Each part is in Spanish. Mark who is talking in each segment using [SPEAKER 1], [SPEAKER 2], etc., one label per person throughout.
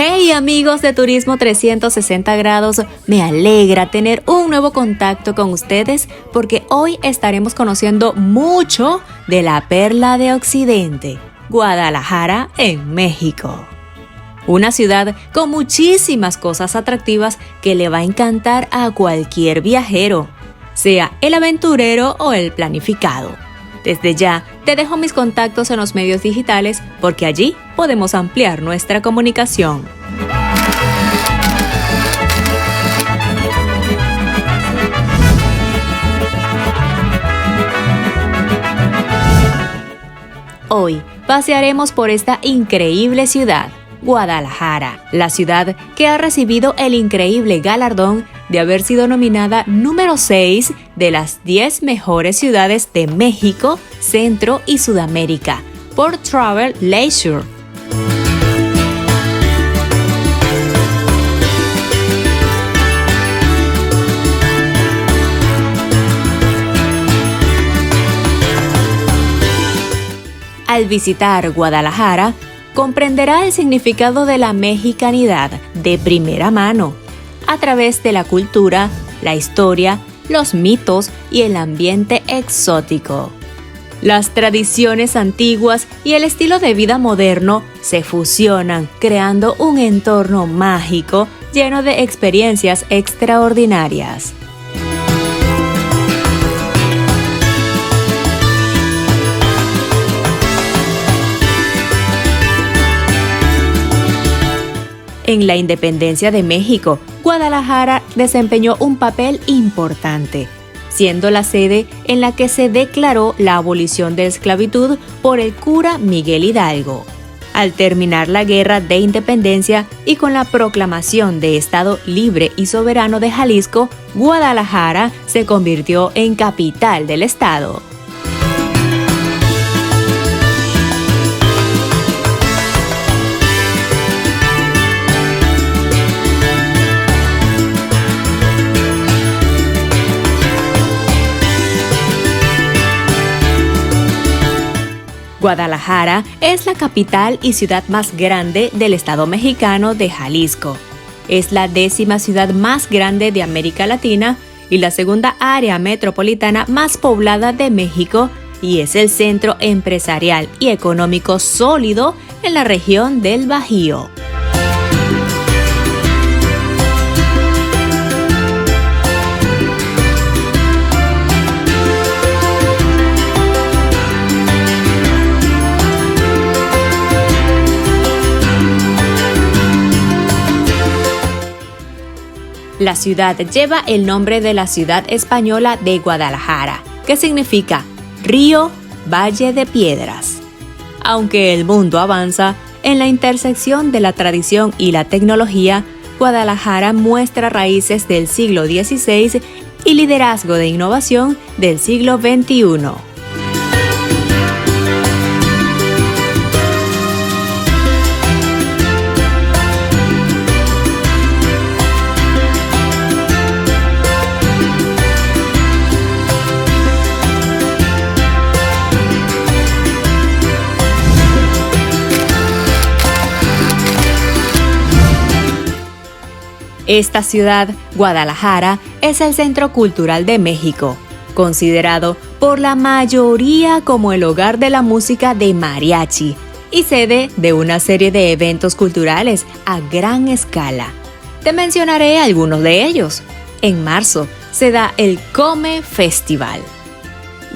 [SPEAKER 1] Hey amigos de Turismo 360 grados, me alegra tener un nuevo contacto con ustedes porque hoy estaremos conociendo mucho de la perla de Occidente, Guadalajara en México. Una ciudad con muchísimas cosas atractivas que le va a encantar a cualquier viajero, sea el aventurero o el planificado. Desde ya, te dejo mis contactos en los medios digitales porque allí podemos ampliar nuestra comunicación. Hoy pasearemos por esta increíble ciudad, Guadalajara, la ciudad que ha recibido el increíble galardón de haber sido nominada número 6 de las 10 mejores ciudades de México, Centro y Sudamérica por Travel Leisure. Al visitar Guadalajara, comprenderá el significado de la mexicanidad de primera mano, a través de la cultura, la historia, los mitos y el ambiente exótico. Las tradiciones antiguas y el estilo de vida moderno se fusionan, creando un entorno mágico lleno de experiencias extraordinarias. En la independencia de México, Guadalajara desempeñó un papel importante, siendo la sede en la que se declaró la abolición de la esclavitud por el cura Miguel Hidalgo. Al terminar la Guerra de Independencia y con la proclamación de Estado Libre y Soberano de Jalisco, Guadalajara se convirtió en capital del estado. Guadalajara es la capital y ciudad más grande del estado mexicano de Jalisco. Es la 10ª ciudad más grande de América Latina y la segunda área metropolitana más poblada de México y es el centro empresarial y económico sólido en la región del Bajío. La ciudad lleva el nombre de la ciudad española de Guadalajara, que significa río, valle de piedras. Aunque el mundo avanza, en la intersección de la tradición y la tecnología, Guadalajara muestra raíces del siglo XVI y liderazgo de innovación del siglo XXI. Esta ciudad, Guadalajara, es el centro cultural de México, considerado por la mayoría como el hogar de la música de mariachi y sede de una serie de eventos culturales a gran escala. Te mencionaré algunos de ellos. En marzo se da el Come Festival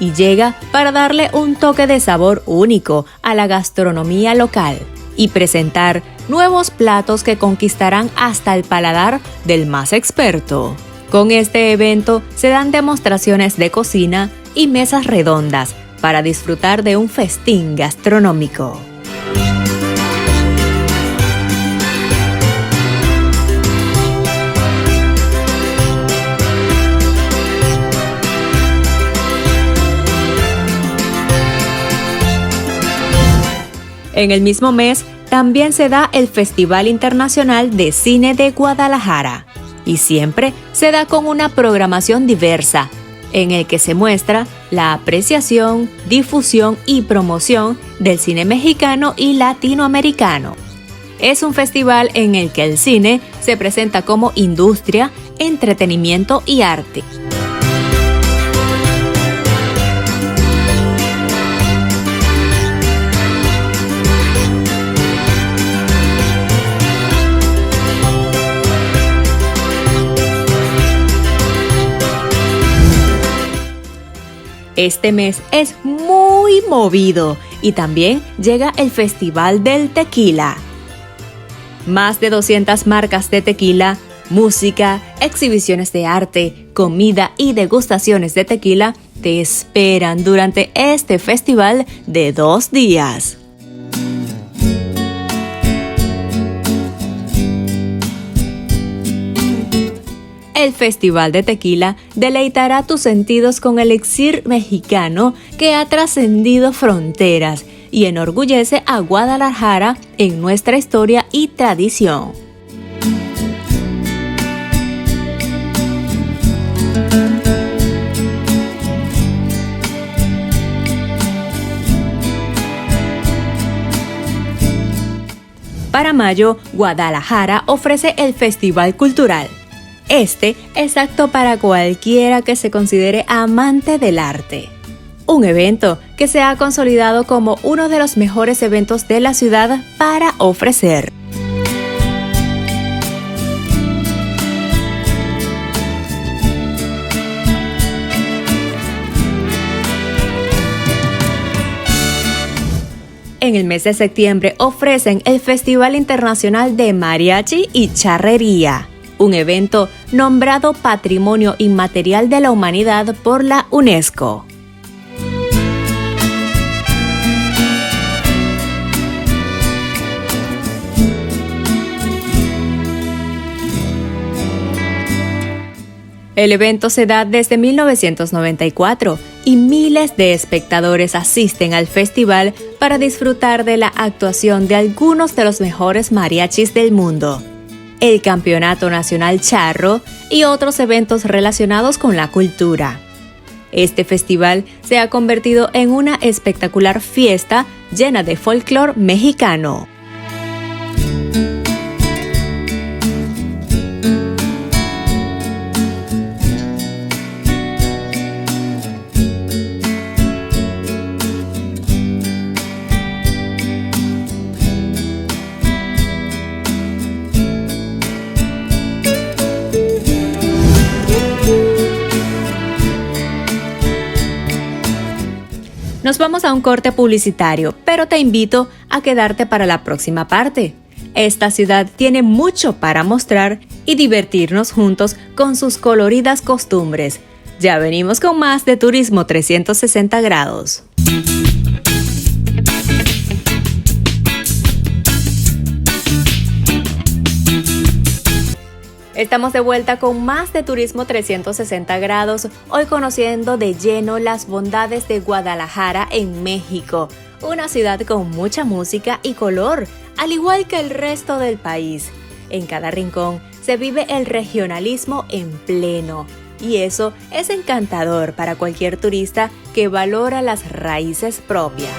[SPEAKER 1] y llega para darle un toque de sabor único a la gastronomía local y presentar nuevos platos que conquistarán hasta el paladar del más experto. Con este evento se dan demostraciones de cocina y mesas redondas para disfrutar de un festín gastronómico. En el mismo mes, también se da el Festival Internacional de Cine de Guadalajara y siempre se da con una programación diversa, en el que se muestra la apreciación, difusión y promoción del cine mexicano y latinoamericano. Es un festival en el que el cine se presenta como industria, entretenimiento y arte. Este mes es muy movido y también llega el Festival del Tequila. Más de 200 marcas de tequila, música, exhibiciones de arte, comida y degustaciones de tequila te esperan durante este festival de 2 días. El Festival de Tequila deleitará tus sentidos con el elixir mexicano que ha trascendido fronteras y enorgullece a Guadalajara en nuestra historia y tradición. Para mayo, Guadalajara ofrece el Festival Cultural. Este es apto para cualquiera que se considere amante del arte. Un evento que se ha consolidado como uno de los mejores eventos de la ciudad para ofrecer. En el mes de septiembre ofrecen el Festival Internacional de Mariachi y Charrería, un evento nombrado Patrimonio Inmaterial de la Humanidad por la UNESCO. El evento se da desde 1994 y miles de espectadores asisten al festival para disfrutar de la actuación de algunos de los mejores mariachis del mundo, el Campeonato Nacional Charro y otros eventos relacionados con la cultura. Este festival se ha convertido en una espectacular fiesta llena de folclore mexicano. Nos vamos a un corte publicitario, pero te invito a quedarte para la próxima parte. Esta ciudad tiene mucho para mostrar y divertirnos juntos con sus coloridas costumbres. Ya venimos con más de Turismo 360 grados. Estamos de vuelta con más de Turismo 360 grados, hoy conociendo de lleno las bondades de Guadalajara en México, una ciudad con mucha música y color, al igual que el resto del país. En cada rincón se vive el regionalismo en pleno, y eso es encantador para cualquier turista que valora las raíces propias.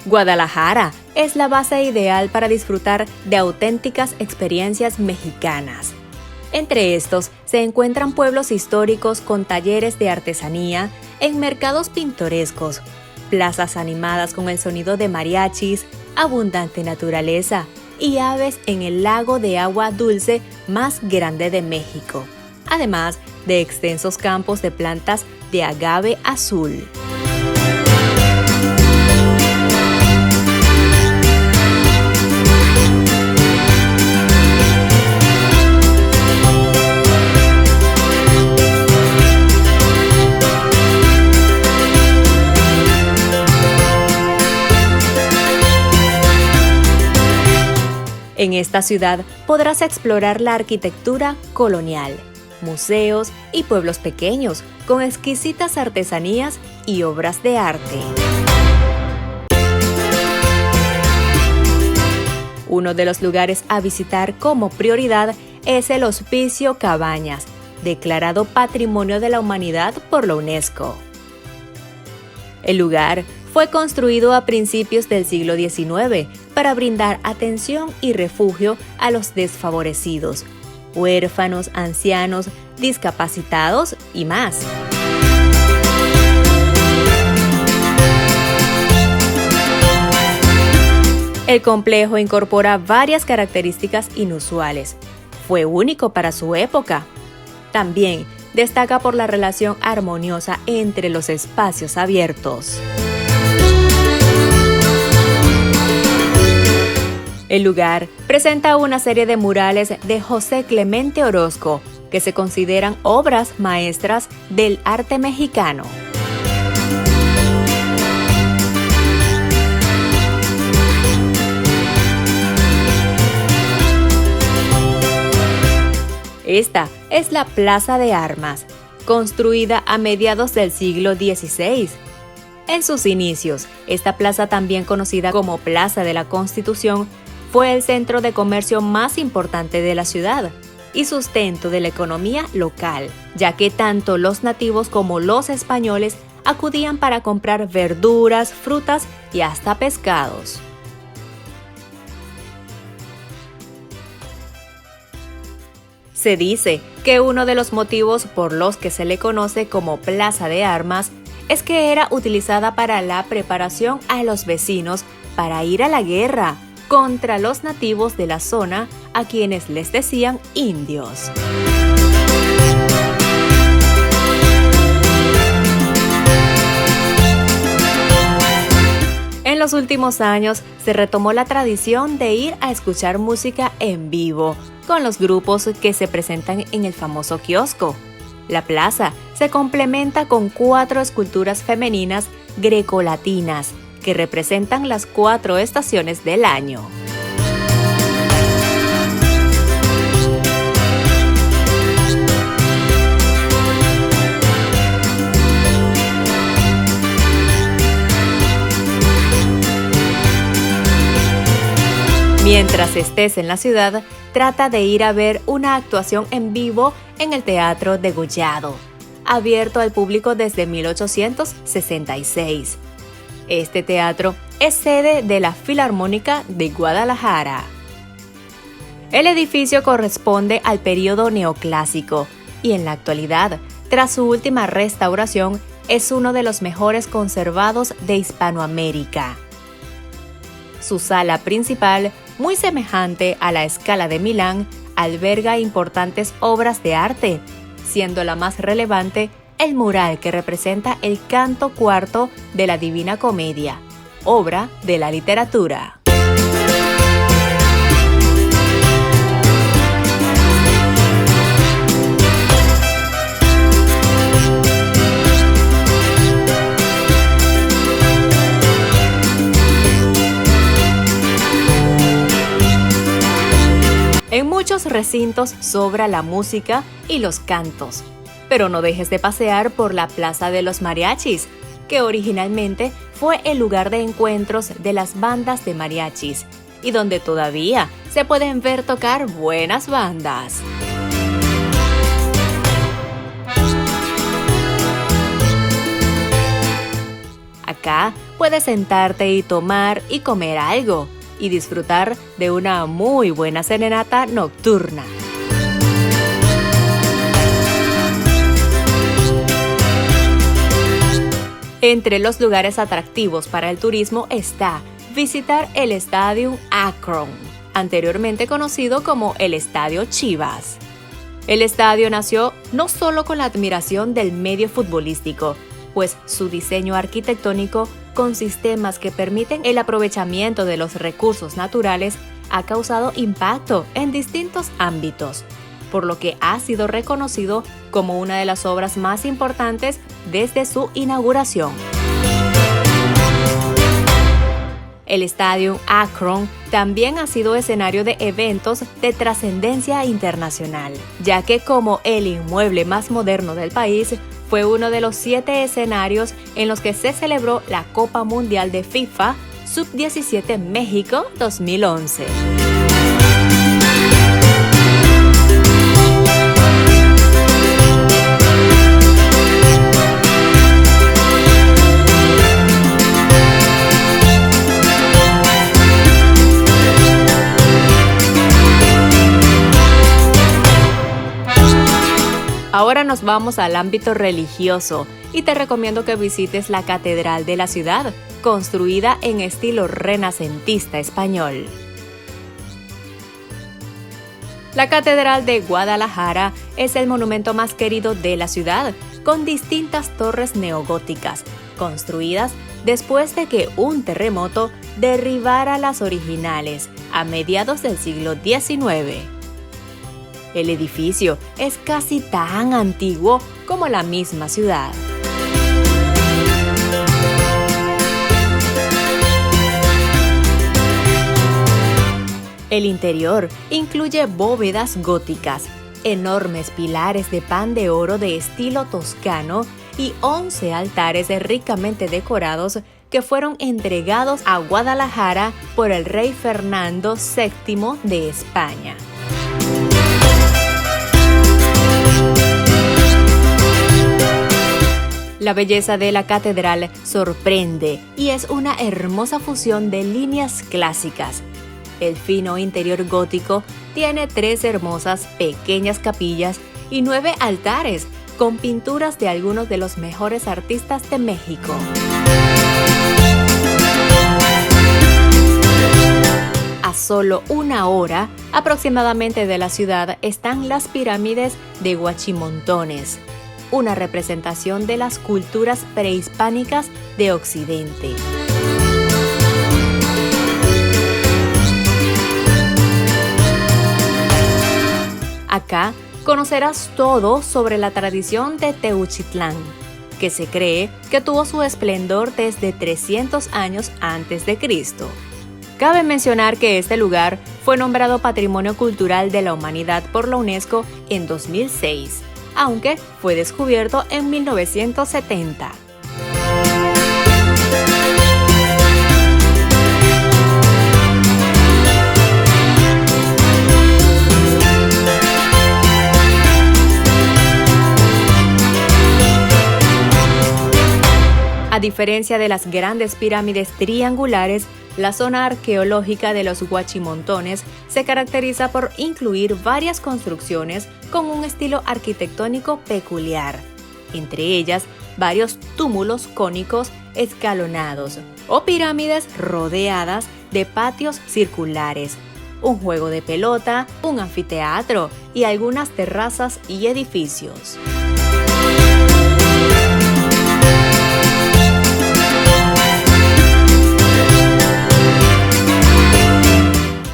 [SPEAKER 1] Guadalajara es la base ideal para disfrutar de auténticas experiencias mexicanas. Entre estos se encuentran pueblos históricos con talleres de artesanía, en mercados pintorescos, plazas animadas con el sonido de mariachis, abundante naturaleza y aves en el lago de agua dulce más grande de México, además de extensos campos de plantas de agave azul. En esta ciudad podrás explorar la arquitectura colonial, museos y pueblos pequeños con exquisitas artesanías y obras de arte. Uno de los lugares a visitar como prioridad es el Hospicio Cabañas, declarado Patrimonio de la Humanidad por la UNESCO. El lugar fue construido a principios del siglo XIX para brindar atención y refugio a los desfavorecidos, huérfanos, ancianos, discapacitados y más. El complejo incorpora varias características inusuales. Fue único para su época. También destaca por la relación armoniosa entre los espacios abiertos. El lugar presenta una serie de murales de José Clemente Orozco, que se consideran obras maestras del arte mexicano. Esta es la Plaza de Armas, construida a mediados del siglo XVI. En sus inicios, esta plaza, también conocida como Plaza de la Constitución, fue el centro de comercio más importante de la ciudad y sustento de la economía local, ya que tanto los nativos como los españoles acudían para comprar verduras, frutas y hasta pescados. Se dice que uno de los motivos por los que se le conoce como Plaza de Armas es que era utilizada para la preparación a los vecinos para ir a la guerra contra los nativos de la zona, a quienes les decían indios. En los últimos años se retomó la tradición de ir a escuchar música en vivo con los grupos que se presentan en el famoso kiosco. La plaza se complementa con 4 esculturas femeninas grecolatinas que representan las 4 estaciones del año. Mientras estés en la ciudad, trata de ir a ver una actuación en vivo en el Teatro Degollado, abierto al público desde 1866. Este teatro es sede de la Filarmónica de Guadalajara. El edificio corresponde al período neoclásico y en la actualidad, tras su última restauración, es uno de los mejores conservados de Hispanoamérica. Su sala principal, muy semejante a la Scala de Milán, alberga importantes obras de arte, siendo la más relevante el mural que representa el canto cuarto de la Divina Comedia, obra de la literatura. En muchos recintos sobra la música y los cantos, pero no dejes de pasear por la Plaza de los Mariachis, que originalmente fue el lugar de encuentros de las bandas de mariachis y donde todavía se pueden ver tocar buenas bandas. Acá puedes sentarte y tomar y comer algo y disfrutar de una muy buena serenata nocturna. Entre los lugares atractivos para el turismo está visitar el Estadio Akron, anteriormente conocido como el Estadio Chivas. El estadio nació no solo con la admiración del medio futbolístico, pues su diseño arquitectónico con sistemas que permiten el aprovechamiento de los recursos naturales ha causado impacto en distintos ámbitos, por lo que ha sido reconocido como una de las obras más importantes desde su inauguración. El Estadio Akron también ha sido escenario de eventos de trascendencia internacional, ya que como el inmueble más moderno del país, fue uno de los 7 escenarios en los que se celebró la Copa Mundial de FIFA Sub-17 México 2011. Ahora nos vamos al ámbito religioso y te recomiendo que visites la Catedral de la ciudad, construida en estilo renacentista español. La Catedral de Guadalajara es el monumento más querido de la ciudad, con distintas torres neogóticas, construidas después de que un terremoto derribara las originales a mediados del siglo XIX. El edificio es casi tan antiguo como la misma ciudad. El interior incluye bóvedas góticas, enormes pilares de pan de oro de estilo toscano y 11 altares ricamente decorados que fueron entregados a Guadalajara por el rey Fernando VII de España. La belleza de la catedral sorprende y es una hermosa fusión de líneas clásicas. El fino interior gótico tiene 3 hermosas pequeñas capillas y 9 altares con pinturas de algunos de los mejores artistas de México. A solo 1 hora aproximadamente de la ciudad están las pirámides de Huachimontones, una representación de las culturas prehispánicas de Occidente. Acá conocerás todo sobre la tradición de Teuchitlán, que se cree que tuvo su esplendor desde 300 años antes de Cristo. Cabe mencionar que este lugar fue nombrado Patrimonio Cultural de la Humanidad por la UNESCO en 2006, aunque fue descubierto en 1970. A diferencia de las grandes pirámides triangulares, la zona arqueológica de los Huachimontones se caracteriza por incluir varias construcciones con un estilo arquitectónico peculiar, entre ellas varios túmulos cónicos escalonados o pirámides rodeadas de patios circulares, un juego de pelota, un anfiteatro y algunas terrazas y edificios.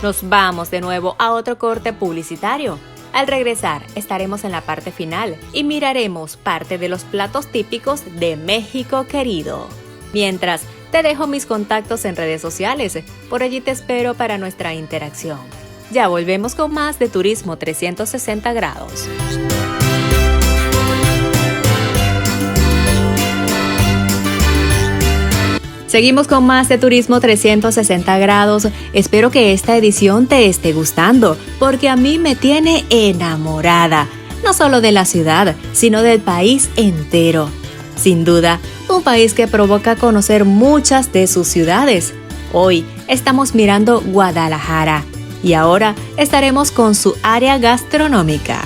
[SPEAKER 1] Nos vamos de nuevo a otro corte publicitario. Al regresar, estaremos en la parte final y miraremos parte de los platos típicos de México querido. Mientras, te dejo mis contactos en redes sociales, por allí te espero para nuestra interacción. Ya volvemos con más de Turismo 360 grados. Seguimos con más de Turismo 360 grados. Espero que esta edición te esté gustando, porque a mí me tiene enamorada, no solo de la ciudad, sino del país entero. Sin duda, un país que provoca conocer muchas de sus ciudades. Hoy estamos mirando Guadalajara y ahora estaremos con su área gastronómica.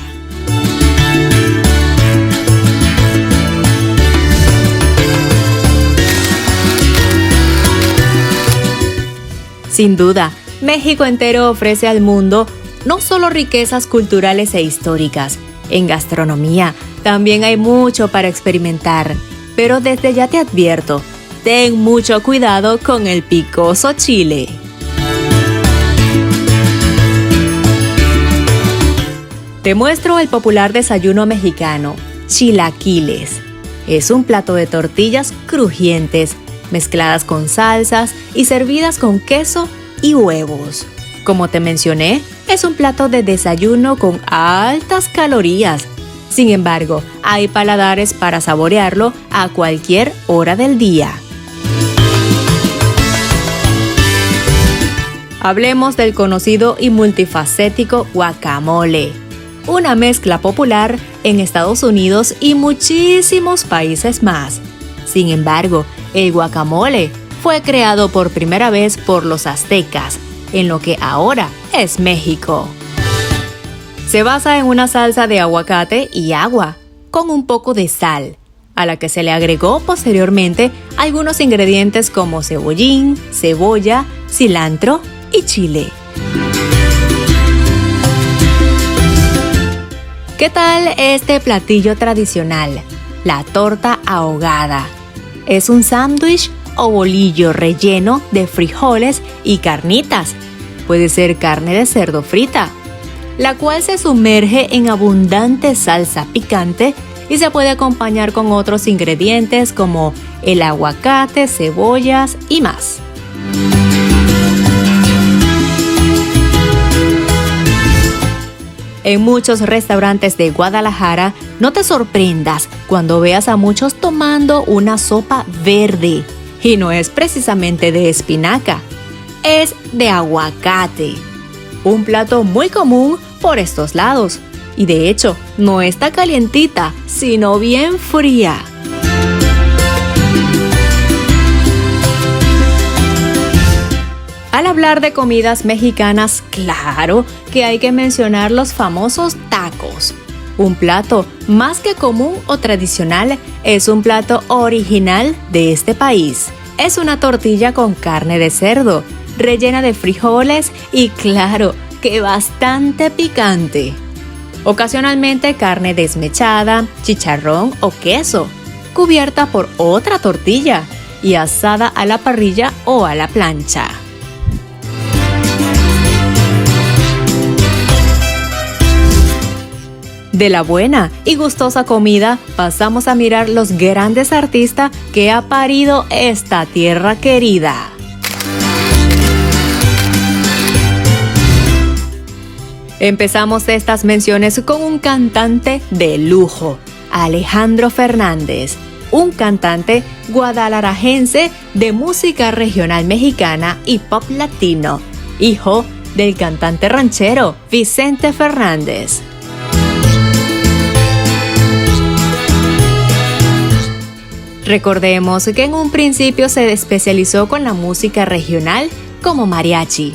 [SPEAKER 1] Sin duda, México entero ofrece al mundo no solo riquezas culturales e históricas. En gastronomía también hay mucho para experimentar, pero desde ya te advierto, ten mucho cuidado con el picoso chile. Te muestro el popular desayuno mexicano, chilaquiles. Es un plato de tortillas crujientes, mezcladas con salsas y servidas con queso y huevos. Como te mencioné, es un plato de desayuno con altas calorías. Sin embargo, hay paladares para saborearlo a cualquier hora del día. Hablemos del conocido y multifacético guacamole, una mezcla popular en Estados Unidos y muchísimos países más. Sin embargo, el guacamole fue creado por primera vez por los aztecas, en lo que ahora es México. Se basa en una salsa de aguacate y agua, con un poco de sal, a la que se le agregó posteriormente algunos ingredientes como cebollín, cebolla, cilantro y chile. ¿Qué tal este platillo tradicional? La torta ahogada. Es un sándwich o bolillo relleno de frijoles y carnitas. Puede ser carne de cerdo frita, la cual se sumerge en abundante salsa picante y se puede acompañar con otros ingredientes como el aguacate, cebollas y más. En muchos restaurantes de Guadalajara, no te sorprendas cuando veas a muchos tomando una sopa verde. Y no es precisamente de espinaca, es de aguacate. Un plato muy común por estos lados. Y de hecho, no está calientita, sino bien fría. Al hablar de comidas mexicanas, claro que hay que mencionar los famosos tacos. Un plato más que común o tradicional, es un plato original de este país. Es una tortilla con carne de cerdo, rellena de frijoles y claro que bastante picante. Ocasionalmente carne desmechada, chicharrón o queso, cubierta por otra tortilla y asada a la parrilla o a la plancha. De la buena y gustosa comida pasamos a mirar los grandes artistas que ha parido esta tierra querida. Empezamos estas menciones con un cantante de lujo, Alejandro Fernández, un cantante guadalajarajense de música regional mexicana y pop latino, hijo del cantante ranchero Vicente Fernández. Recordemos que en un principio se especializó con la música regional como mariachi.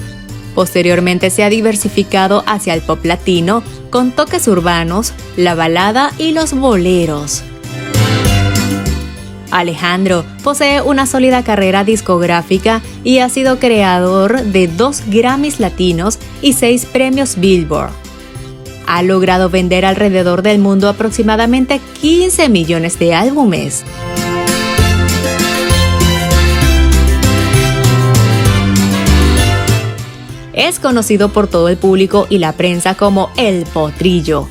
[SPEAKER 1] Posteriormente se ha diversificado hacia el pop latino con toques urbanos, la balada y los boleros. Alejandro posee una sólida carrera discográfica y ha sido creador de 2 Grammys latinos y 6 premios Billboard. Ha logrado vender alrededor del mundo aproximadamente 15 millones de álbumes. Es conocido por todo el público y la prensa como El Potrillo,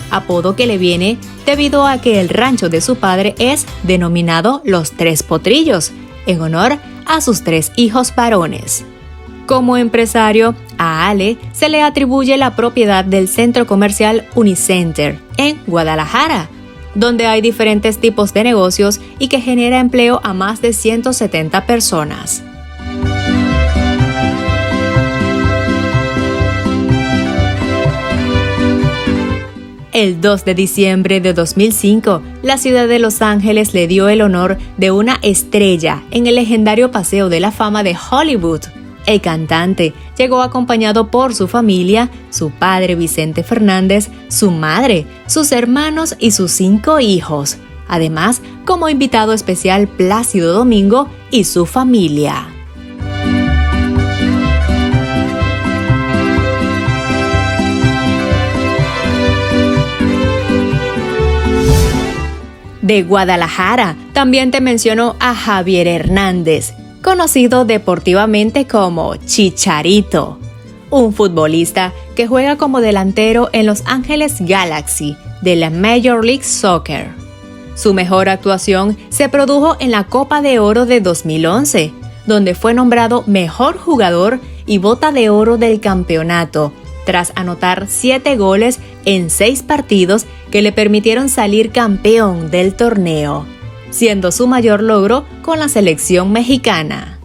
[SPEAKER 1] apodo que le viene debido a que el rancho de su padre es denominado Los Tres Potrillos, en honor a sus 3 hijos varones. Como empresario, a Ale se le atribuye la propiedad del centro comercial Unicenter en Guadalajara, donde hay diferentes tipos de negocios y que genera empleo a más de 170 personas. El 2 de diciembre de 2005, la ciudad de Los Ángeles le dio el honor de una estrella en el legendario Paseo de la Fama de Hollywood. El cantante llegó acompañado por su familia, su padre Vicente Fernández, su madre, sus hermanos y sus 5 hijos. Además, como invitado especial Plácido Domingo y su familia. De Guadalajara, también te menciono a Javier Hernández, conocido deportivamente como Chicharito, un futbolista que juega como delantero en Los Ángeles Galaxy de la Major League Soccer. Su mejor actuación se produjo en la Copa de Oro de 2011, donde fue nombrado Mejor Jugador y Bota de Oro del campeonato, tras anotar 7 goles en 6 partidos que le permitieron salir campeón del torneo, siendo su mayor logro con la selección mexicana.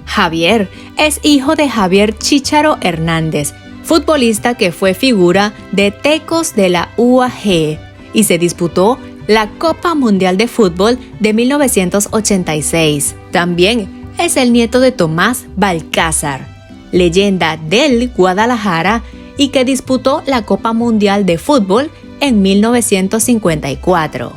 [SPEAKER 1] Javier es hijo de Javier Chícharo Hernández, futbolista que fue figura de Tecos de la UAG y se disputó la Copa Mundial de Fútbol de 1986. También es el nieto de Tomás Balcázar, leyenda del Guadalajara y que disputó la Copa Mundial de Fútbol en 1954.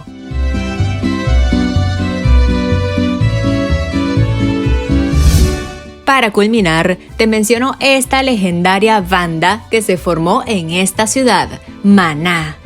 [SPEAKER 1] Para culminar, te menciono esta legendaria banda que se formó en esta ciudad, Maná,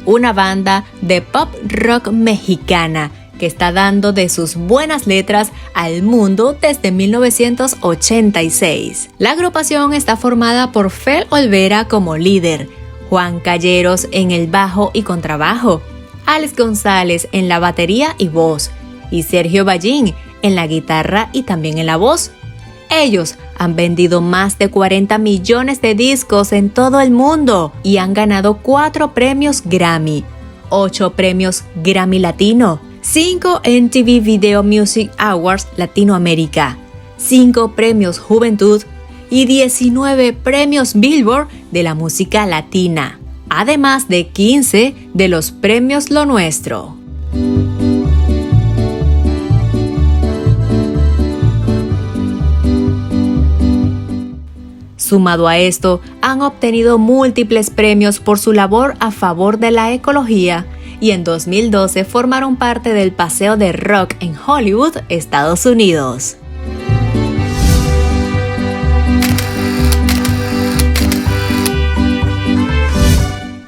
[SPEAKER 1] una banda de pop rock mexicana que está dando de sus buenas letras al mundo desde 1986. La agrupación está formada por Fel Olvera como líder, Juan Calleros en el bajo y contrabajo, Alex González en la batería y voz, y Sergio Ballín en la guitarra y también en la voz. Ellos han vendido más de 40 millones de discos en todo el mundo y han ganado 4 premios Grammy, 8 premios Grammy Latino, 5 MTV Video Music Awards Latinoamérica, 5 premios Juventud y 19 premios Billboard de la música latina, además de 15 de los premios Lo Nuestro. Sumado a esto, han obtenido múltiples premios por su labor a favor de la ecología y en 2012 formaron parte del Paseo de Rock en Hollywood, Estados Unidos.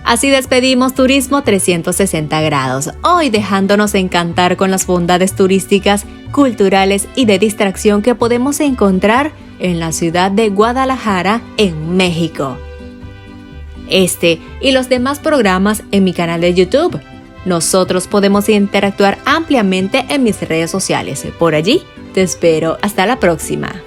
[SPEAKER 1] Así despedimos Turismo 360 grados, hoy dejándonos encantar con las bondades turísticas, culturales y de distracción que podemos encontrar en la ciudad de Guadalajara, en México. Este y los demás programas en mi canal de YouTube. Nosotros podemos interactuar ampliamente en mis redes sociales. Por allí te espero. Hasta la próxima.